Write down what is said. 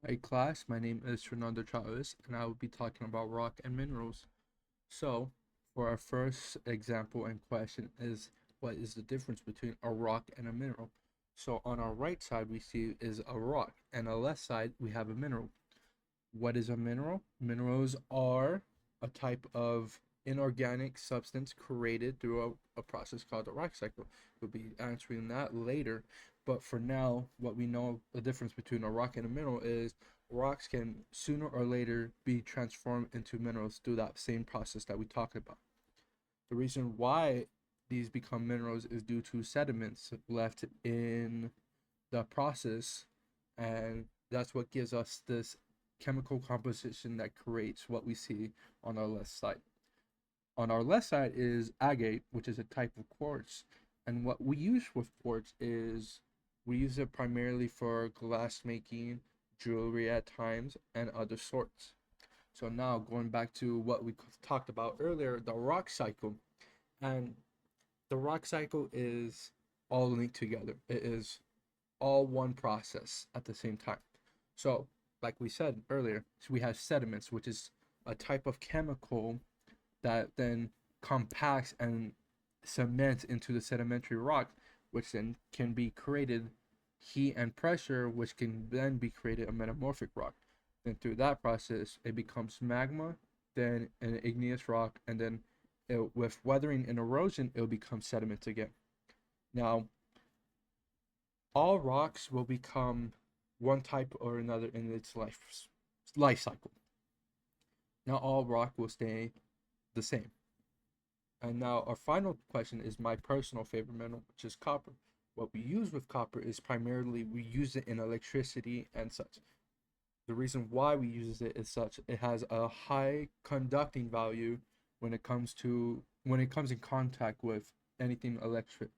Hi class, my name is Fernando Chavez and I will be talking about rock and minerals. So, for our first example and question is what is the difference between a rock and a mineral? So on our right side we see is a rock and on the left side we have a mineral. What is a mineral? Minerals are a type of inorganic substance created through a process called the rock cycle. We'll be answering that later. But for now, what we know the difference between a rock and a mineral is rocks can sooner or later be transformed into minerals through that same process that we talked about. The reason why these become minerals is due to sediments left in the process, and that's what gives us this chemical composition that creates what we see on our left side. On our left side is agate, which is a type of quartz, and what we use with quartz is we use it primarily for glass making, jewelry at times, and other sorts. So now going back to what we talked about earlier, the rock cycle, and the rock cycle is all linked together. It is all one process at the same time. So, like we said earlier, so we have sediments, which is a type of chemical that then compacts and cements into the sedimentary rock, which then can be created heat and pressure, which can then be created a metamorphic rock. Then through that process, it becomes magma, then an igneous rock, and then with weathering and erosion, it'll become sediment again. Now, all rocks will become one type or another in its life cycle. Not all rock will stay the same. And now our final question is my personal favorite metal, which is copper. What we use with copper is primarily we use it in electricity and such. The reason why we use it is such it has a high conducting value when it comes in contact with anything electric.